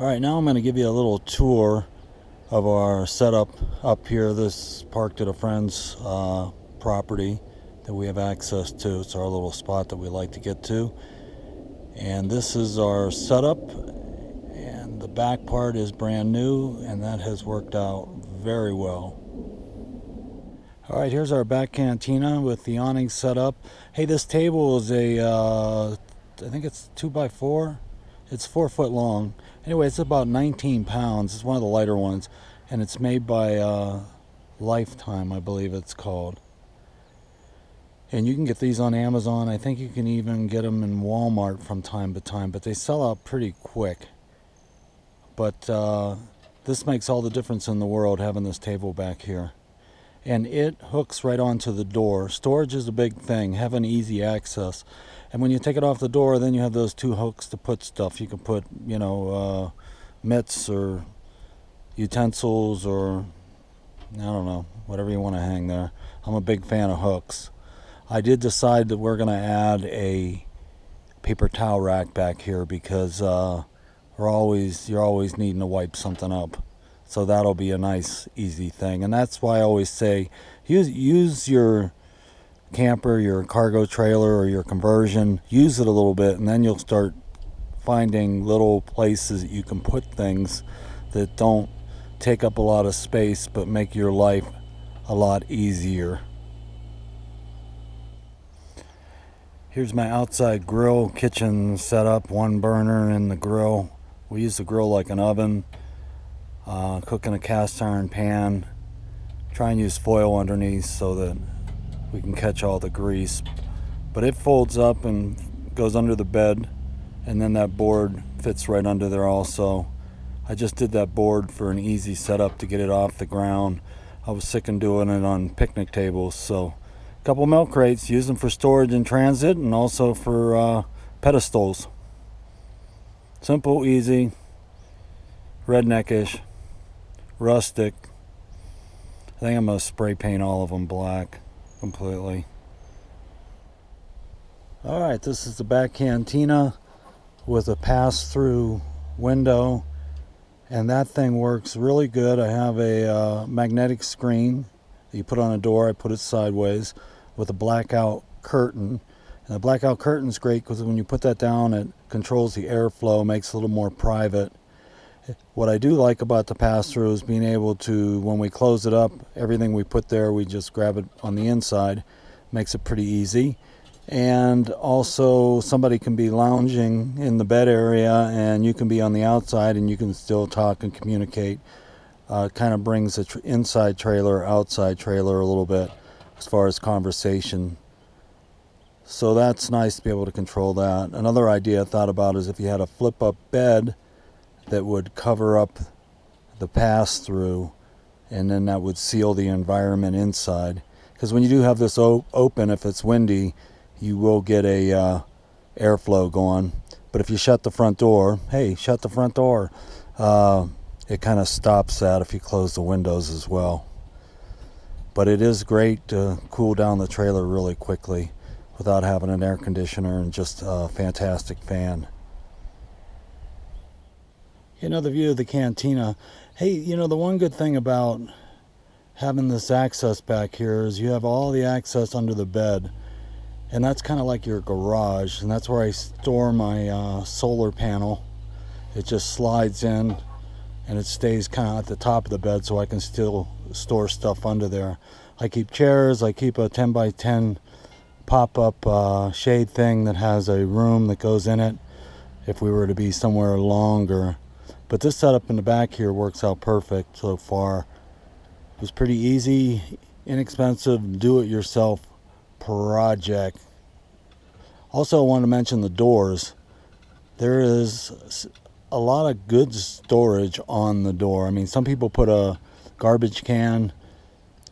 Alright, now I'm going to give you a little tour of our setup up here. This is parked at a friend's property that we have access to. It's our little spot that we like to get to. And this is our setup, and the back part is brand new, and that has worked out very well. Alright, here's our back cantina with the awning set up. Hey, this table is I think it's 2x4. It's 4 foot long. Anyway, it's about 19 pounds. It's one of the lighter ones, and it's made by Lifetime, I believe it's called. And you can get these on Amazon. I think you can even get them in Walmart from time to time, but they sell out pretty quick. But this makes all the difference in the world, having this table back here. And it hooks right onto the door. Storage is a big thing, having easy access. And when you take it off the door, then you have those two hooks to put stuff. You can put, mitts or utensils or, I don't know, whatever you want to hang there. I'm a big fan of hooks. I did decide that we're going to add a paper towel rack back here because you're always needing to wipe something up. So that'll be a nice, easy thing. And that's why I always say, use your camper, your cargo trailer, or your conversion. Use it a little bit, and then you'll start finding little places that you can put things that don't take up a lot of space, but make your life a lot easier. Here's my outside grill kitchen setup. One burner in the grill. We use the grill like an oven. Cook in a cast iron pan. Try and use foil underneath so that we can catch all the grease. But it folds up and goes under the bed, and then that board fits right under there also. I just did that board for an easy setup to get it off the ground. I was sick of doing it on picnic tables, so a couple milk crates, use them for storage in transit and also for pedestals. Simple, easy, redneckish, rustic. I think I'm going to spray paint all of them black completely. Alright, this is the back cantina with a pass-through window, and that thing works really good. I have a magnetic screen that you put on a door. I put it sideways with a blackout curtain. And the blackout curtain is great because when you put that down, it controls the airflow, makes it a little more private. What I do like about the pass-through is being able to, when we close it up, everything we put there, we just grab it on the inside. Makes it pretty easy. And also, somebody can be lounging in the bed area, and you can be on the outside, and you can still talk and communicate. Kind of brings the inside trailer, outside trailer a little bit as far as conversation. So that's nice to be able to control that. Another idea I thought about is if you had a flip-up bed that would cover up the pass-through, and then that would seal the environment inside. Because when you do have this open, if it's windy, you will get a airflow going. But if you shut the front door, shut the front door, it kind of stops that if you close the windows as well. But it is great to cool down the trailer really quickly without having an air conditioner and just a fantastic fan. Another view of the cantina. Hey, the one good thing about having this access back here is you have all the access under the bed. And that's kind of like your garage. And that's where I store my solar panel. It just slides in and it stays kind of at the top of the bed so I can still store stuff under there. I keep chairs. I keep a 10 by 10 pop-up shade thing that has a room that goes in it if we were to be somewhere longer. But this setup in the back here works out perfect so far. It was pretty easy, inexpensive, do-it-yourself project. Also, I wanted to mention the doors. There is a lot of good storage on the door. I mean, some people put a garbage can.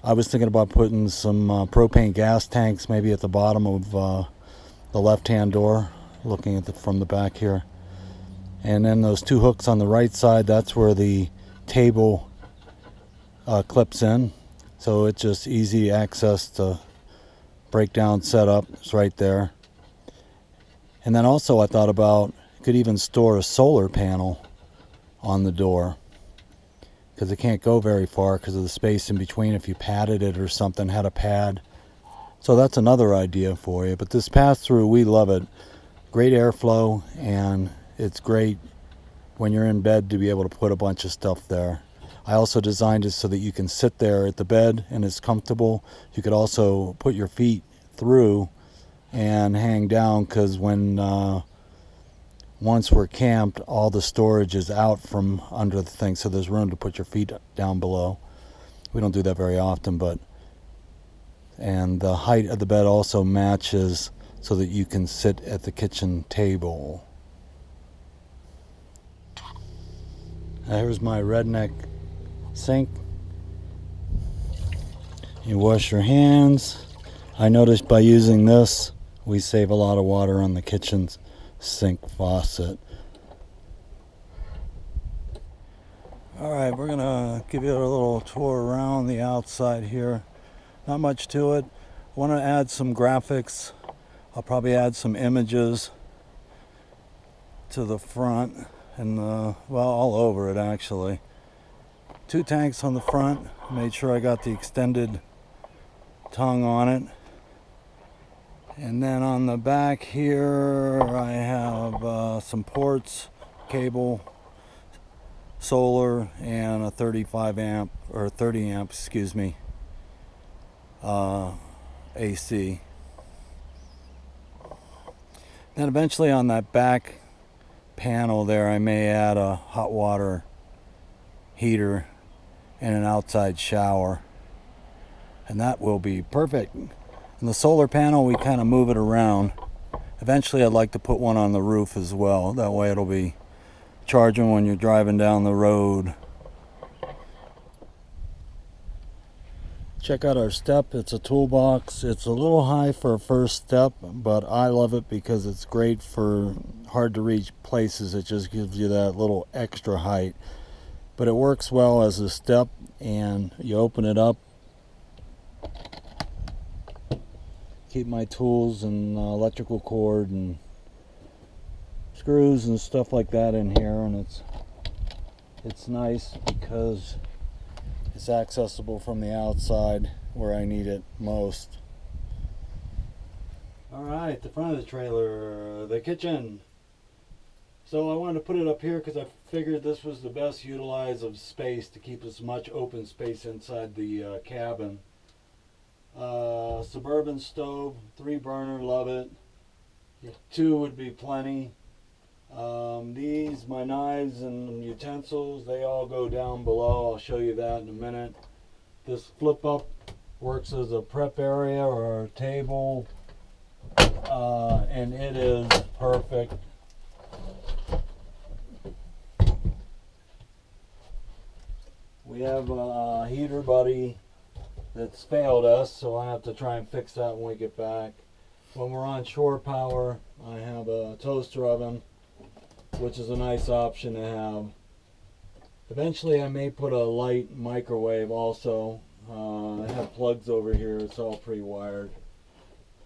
I was thinking about putting some propane gas tanks maybe at the bottom of the left-hand door, looking at from the back here. And then those two hooks on the right side, that's where the table clips in. So it's just easy access to breakdown setup. It's right there. And then also I thought about, you could even store a solar panel on the door, because it can't go very far because of the space in between. If you padded it or something, had a pad. So that's another idea for you. But this pass-through, we love it. Great airflow, and it's great when you're in bed to be able to put a bunch of stuff there. I also designed it so that you can sit there at the bed and it's comfortable. You could also put your feet through and hang down, because when once we're camped, all the storage is out from under the thing, so there's room to put your feet down below. We don't do that very often, but and the height of the bed also matches so that you can sit at the kitchen table. Here's my redneck sink. You wash your hands. I noticed by using this, we save a lot of water on the kitchen's sink faucet. Alright, we're gonna give you a little tour around the outside here. Not much to it. I want to add some graphics. I'll probably add some images to the front and well, all over it actually. 2 tanks on the front. Made sure I got the extended tongue on it. And then on the back here I have some ports, cable, solar, and a 35 amp or 30 amp, excuse me, AC. Then eventually on that back panel there I may add a hot water heater and an outside shower, and that will be perfect. And the solar panel, we kind of move it around. Eventually I'd like to put one on the roof as well. That way it'll be charging when you're driving down the road. Check out our step. It's a Toolbox. It's a little high for a first step, but I love it because it's great for hard to reach places. It just gives you that little extra height. But it works well as a step, and you open it up. Keep my tools and electrical cord and screws and stuff like that in here, and it's nice because it's accessible from the outside where I need it most. Alright, the front of the trailer, the kitchen. So I wanted to put it up here because I figured this was the best utilize of space to keep as much open space inside the cabin. Suburban stove, 3 burner, love it. 2 would be plenty. These, my knives and utensils, they all go down below. I'll show you that in a minute. This flip up works as a prep area or a table, and it is perfect. We have a heater buddy that's failed us, so I have to try and fix that when we get back. When we're on shore power, I have a toaster oven, which is a nice option to have. Eventually I may put a light microwave also. I have plugs over here, it's all pre-wired.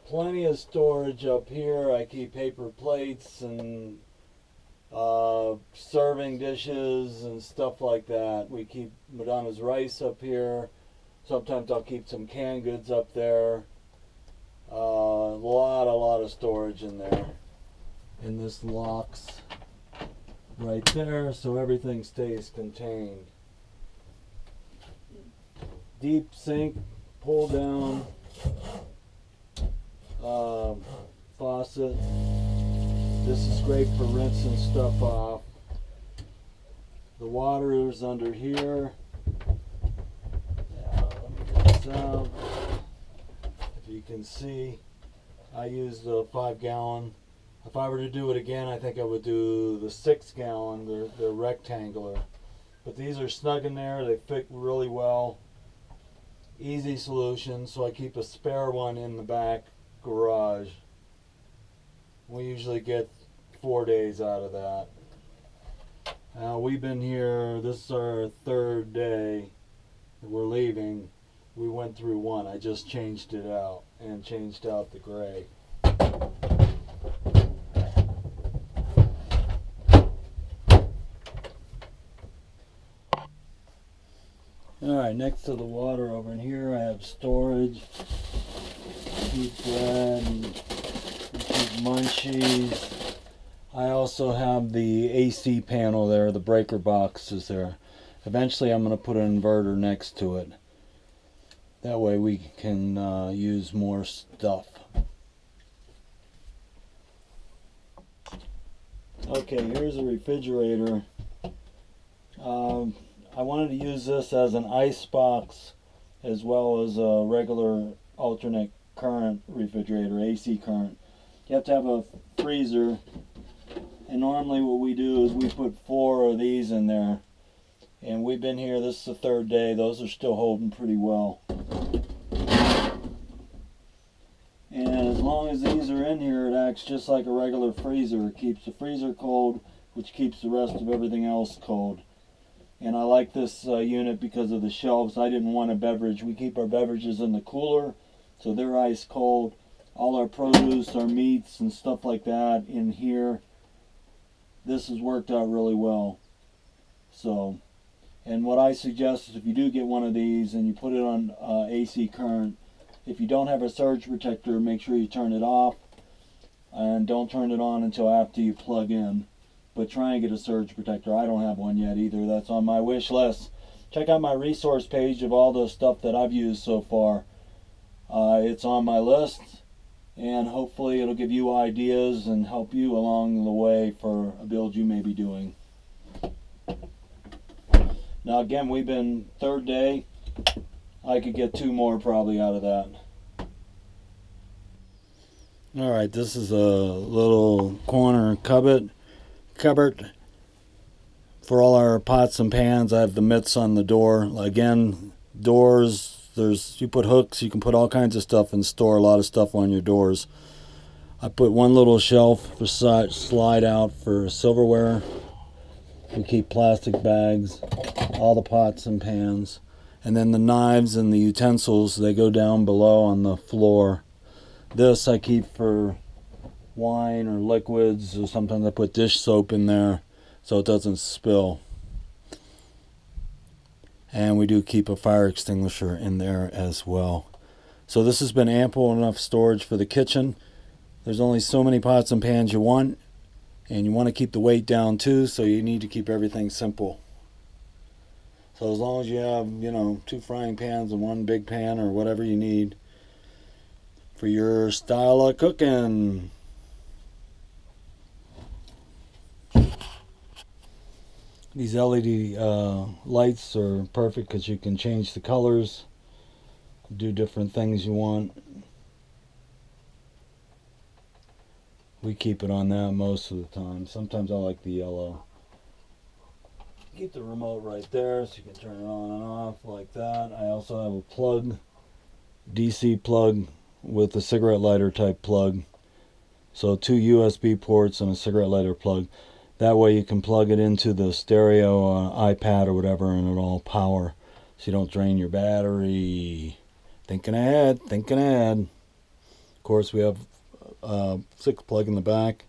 Plenty of storage up here. I keep paper plates and serving dishes and stuff like that. We keep Madonna's rice up here. Sometimes I'll keep some canned goods up there. A lot of storage in there. And this locks right there, so everything stays contained. Deep sink, pull down faucet. This is great for rinsing stuff off. The water is under here. Let me get this out. If you can see, I use the 5 gallon. If I were to do it again, I think I would do the 6 gallon. They're rectangular. But these are snug in there. They fit really well. Easy solution. So I keep a spare one in the back garage. We usually get 4 days out of that. Now we've been here, this is our 3rd day that we're leaving. We went through 1. I just changed it out and changed out the gray. Alright, next to the water over in here I have storage. Keep bread and keep munchies. I also have the AC panel there, the breaker box is there. Eventually I'm going to put an inverter next to it. That way we can use more stuff. Okay, here's a refrigerator. I wanted to use this as an ice box as well as a regular alternate current refrigerator, AC current. You have to have a freezer, and normally what we do is we put 4 of these in there, and we've been here, this is the 3rd day, those are still holding pretty well. And as long as these are in here, it acts just like a regular freezer. It keeps the freezer cold, which keeps the rest of everything else cold. And I like this unit because of the shelves. I didn't want a beverage. We keep our beverages in the cooler, so they're ice cold. All our produce, our meats and stuff like that in here. This has worked out really well. So, and what I suggest is if you do get one of these and you put it on AC current, if you don't have a surge protector, make sure you turn it off, and don't turn it on until after you plug in. But try and get a surge protector. I don't have one yet either. That's on my wish list. Check out my resource page of all the stuff that I've used so far. It's on my list, and hopefully it'll give you ideas and help you along the way for a build you may be doing. Now again, we've been 3rd day. I could get 2 more probably out of that. Alright, this is a little corner cupboard for all our pots and pans. I have the mitts on the door. Again, doors, you put hooks, you can put all kinds of stuff and store a lot of stuff on your doors. I put one little shelf for slide out for silverware. We keep plastic bags, all the pots and pans. And then the knives and the utensils, they go down below on the floor. This I keep for wine or liquids, or sometimes I put dish soap in there so it doesn't spill. And we do keep a fire extinguisher in there as well. So this has been ample enough storage for the kitchen. There's only so many pots and pans you want, and you want to keep the weight down too, so you need to keep everything simple. So as long as you have, 2 frying pans and 1 big pan or whatever you need for your style of cooking. These LED lights are perfect because you can change the colors, do different things you want. We keep it on that most of the time. Sometimes I like the yellow. Keep the remote right there so you can turn it on and off like that. I also have a plug, DC plug with a cigarette lighter type plug. So 2 USB ports and a cigarette lighter plug. That way you can plug it into the stereo iPad or whatever, and it'll power so you don't drain your battery. Thinking ahead, thinking ahead. Of course, we have 6 plug in the back,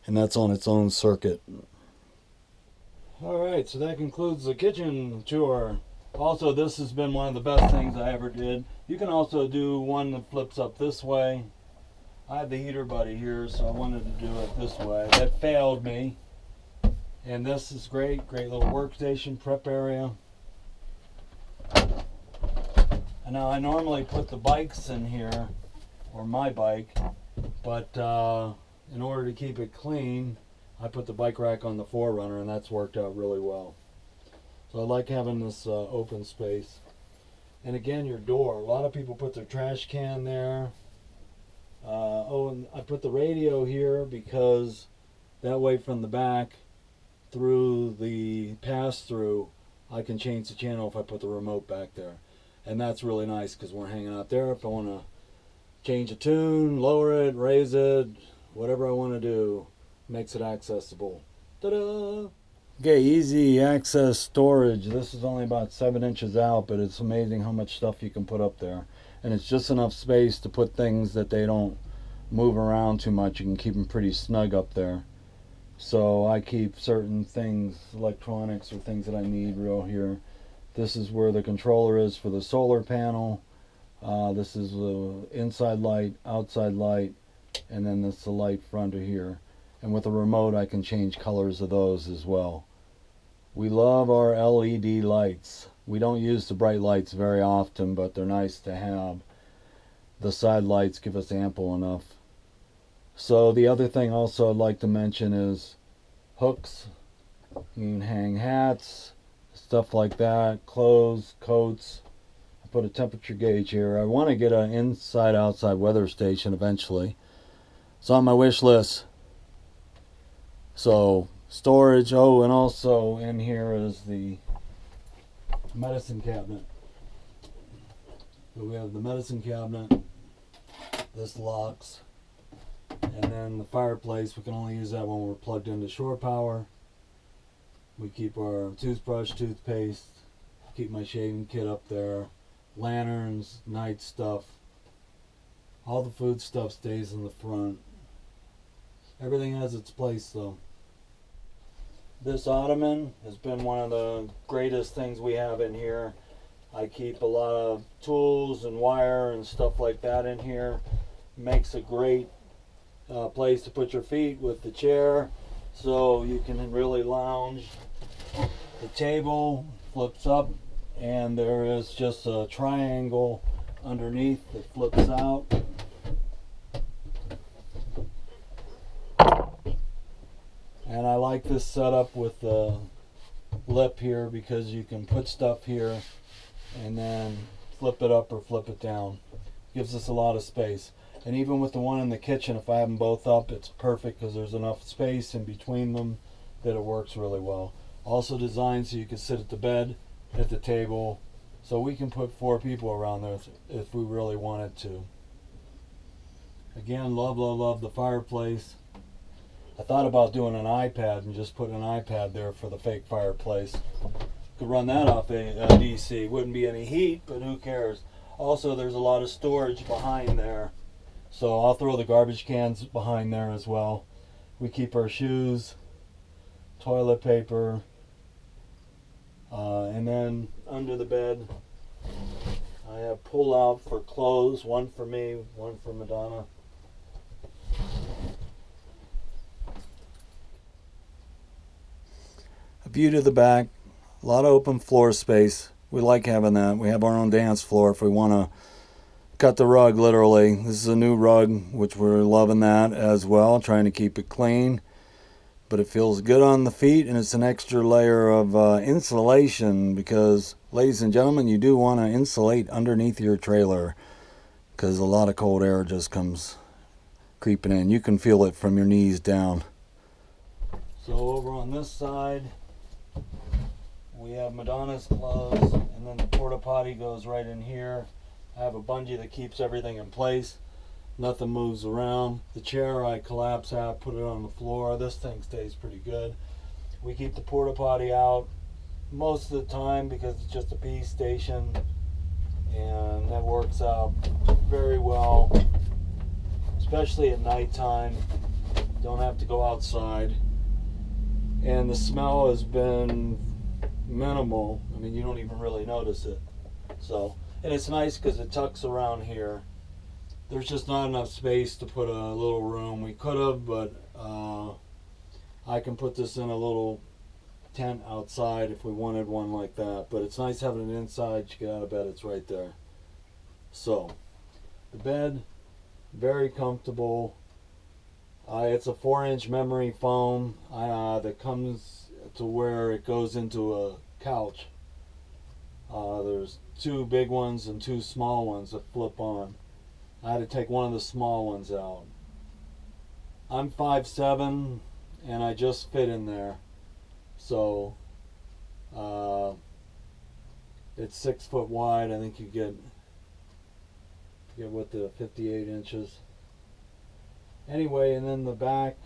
and that's on its own circuit. Alright, so that concludes the kitchen tour. Also, this has been one of the best things I ever did. You can also do one that flips up this way. I had the heater buddy here, so I wanted to do it this way. That failed me. And this is great. Great little workstation, prep area. And now I normally put the bikes in here, or my bike, but in order to keep it clean, I put the bike rack on the 4Runner, and that's worked out really well. So I like having this open space. And again, your door. A lot of people put their trash can there. And I put the radio here because that way from the back through the pass-through, I can change the channel if I put the remote back there. And that's really nice because we're hanging out there. If I want to change a tune, lower it, raise it, whatever I want to do, makes it accessible. Ta-da! Okay, easy access storage. This is only about 7 inches out, but it's amazing how much stuff you can put up there. And it's just enough space to put things that they don't move around too much. You can keep them pretty snug up there. So I keep certain things, electronics or things that I need real here. This is where the controller is for the solar panel. This is the inside light, outside light, and then that's the light front of here. And with a remote I can change colors of those as well. We love our LED lights. We don't use the bright lights very often, but they're nice to have. The side lights give us ample enough. So the other thing also I'd like to mention is hooks. You can hang hats, stuff like that, clothes, coats. I put a temperature gauge here. I want to get an inside-outside weather station eventually. It's on my wish list. So storage. Oh, and also in here is the medicine cabinet. So we have the medicine cabinet. This locks. And then the fireplace, we can only use that when we're plugged into shore power. We keep our toothbrush, toothpaste, keep my shaving kit up there, lanterns, night stuff. All the food stuff stays in the front. Everything has its place though. This ottoman has been one of the greatest things we have in here. I keep a lot of tools and wire and stuff like that in here. Makes a great place to put your feet with the chair, so you can really lounge. The table flips up, and there is just a triangle underneath that flips out. And I like this setup with the lip here because you can put stuff here and then flip it up or flip it down. Gives us a lot of space. And even with the one in the kitchen, if I have them both up, it's perfect because there's enough space in between them that it works really well. Also designed so you can sit at the bed, at the table, so we can put 4 people around there if we really wanted to. Again, love, love, love the fireplace. I thought about doing an iPad and just putting an iPad there for the fake fireplace. Could run that off a DC. Wouldn't be any heat, but who cares? Also, there's a lot of storage behind there. So I'll throw the garbage cans behind there as well. We keep our shoes, toilet paper, and then under the bed I have pull out for clothes, one for me, one for Madonna. A view to the back, a lot of open floor space. We like having that. We have our own dance floor if we want to cut the rug, literally. This is a new rug, which we're loving that as well, trying to keep it clean. But it feels good on the feet, and it's an extra layer of insulation because, ladies and gentlemen, you do want to insulate underneath your trailer because a lot of cold air just comes creeping in. You can feel it from your knees down. So over on this side, we have Madonna's clothes, and then the porta potty goes right in here. I have a bungee that keeps everything in place. Nothing moves around. The chair I collapse out, put it on the floor. This thing stays pretty good. We keep the porta potty out most of the time because it's just a pee station, and that works out very well, especially at nighttime. Don't have to go outside. And the smell has been minimal. I mean, you don't even really notice it. So, and it's nice because it tucks around here. There's just not enough space to put a little room. We could have, but I can put this in a little tent outside if we wanted one like that. But it's nice having it inside. You get out of bed, it's right there. So, the bed, very comfortable. It's a 4-inch memory foam that comes to where it goes into a couch. There's 2 big ones and 2 small ones that flip on. I had to take one of the small ones out. I'm 5'7", and I just fit in there. So it's 6 foot wide. I think you get what, the 58 inches. Anyway, and then the back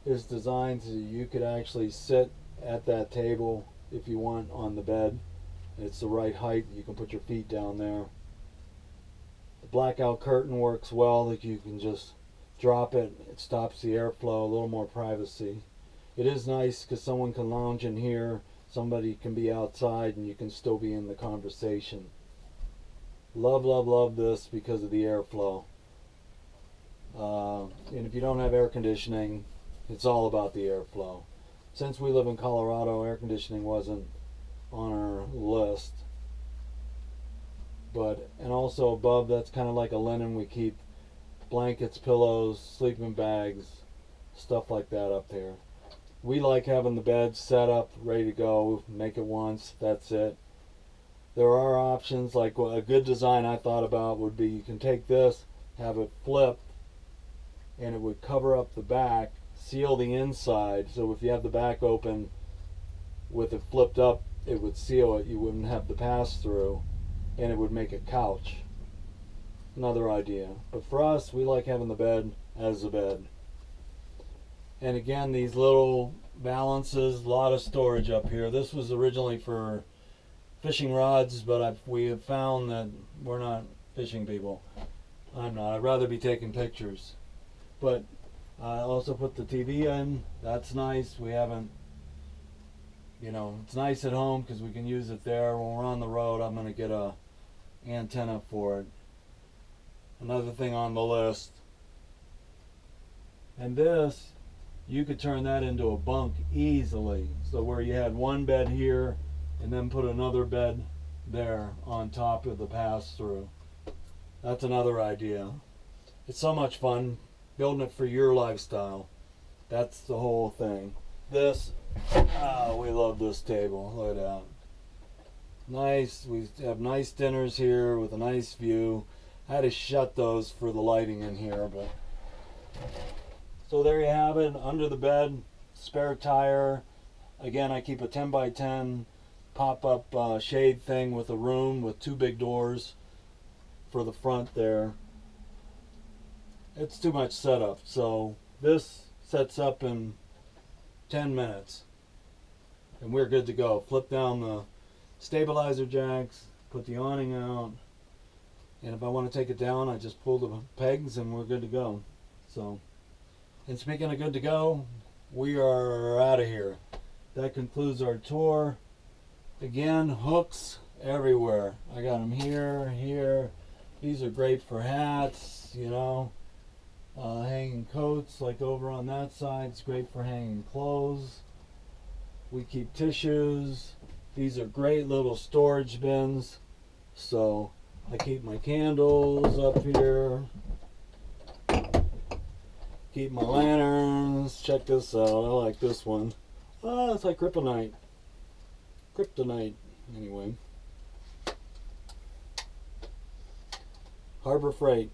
is designed so you could actually sit at that table if you want on the bed. It's the right height. You can put your feet down there. The blackout curtain works well. Like, you can just drop it. It stops the airflow. A little more privacy. It is nice because someone can lounge in here. Somebody can be outside and you can still be in the conversation. Love, love, love this because of the airflow. And if you don't have air conditioning, it's all about the airflow. Since we live in Colorado, air conditioning wasn't on our list. And also above, that's kind of like a linen. We keep blankets, pillows, sleeping bags, stuff like that up there. We like having the bed set up, ready to go. Make it once, that's it. There are options, like a good design I thought about would be you can take this, have it flipped, and it would cover up the back, seal the inside, so if you have the back open with it flipped up, it would seal it. You wouldn't have the pass through, and it would make a couch. Another idea. But for us, we like having the bed as a bed. And again, these little balances, a lot of storage up here. This was originally for fishing rods, but we have found that we're not fishing people. I'm not. I'd rather be taking pictures. But I also put the TV in. That's nice. We haven't, it's nice at home because we can use it there. When we're on the road, I'm going to get a antenna for it. Another thing on the list. And this, you could turn that into a bunk easily. So where you had one bed here and then put another bed there on top of the pass-through. That's another idea. It's so much fun building it for your lifestyle. That's the whole thing. This, we love this table. Look at that. Nice. We have nice dinners here with a nice view. I had to shut those for the lighting in here, but so there you have it. Under the bed, spare tire. Again, I keep a 10 by 10 pop-up shade thing with a room with two big doors for the front there. It's too much setup, so this sets up in 10 minutes and we're good to go. Flip down the stabilizer jacks, put the awning out, and if I want to take it down, I just pull the pegs and we're good to go. So, and speaking of good to go, we are out of here. That concludes our tour. Again, hooks everywhere. I got them here, here. These are great for hats, hanging coats, like over on that side. It's great for hanging clothes. We keep tissues. These are great little storage bins. So I keep my candles up here. Keep my lanterns. Check this out. I like this one. Oh, it's like kryptonite. Kryptonite. Anyway. Harbor Freight.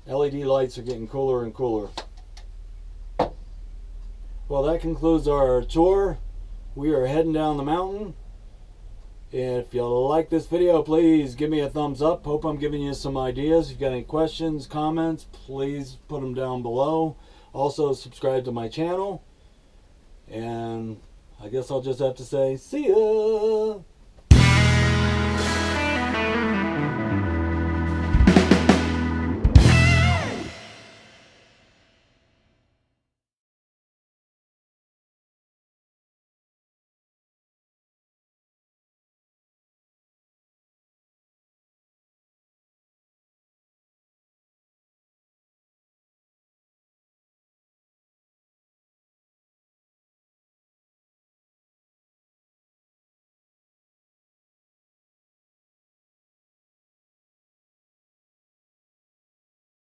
LED lights are getting cooler and cooler. Well, that concludes our tour. We are heading down the mountain. If you like this video, please give me a thumbs up. Hope I'm giving you some ideas. If you've got any questions, comments, please put them down below. Also, subscribe to my channel. And I guess I'll just have to say, see ya!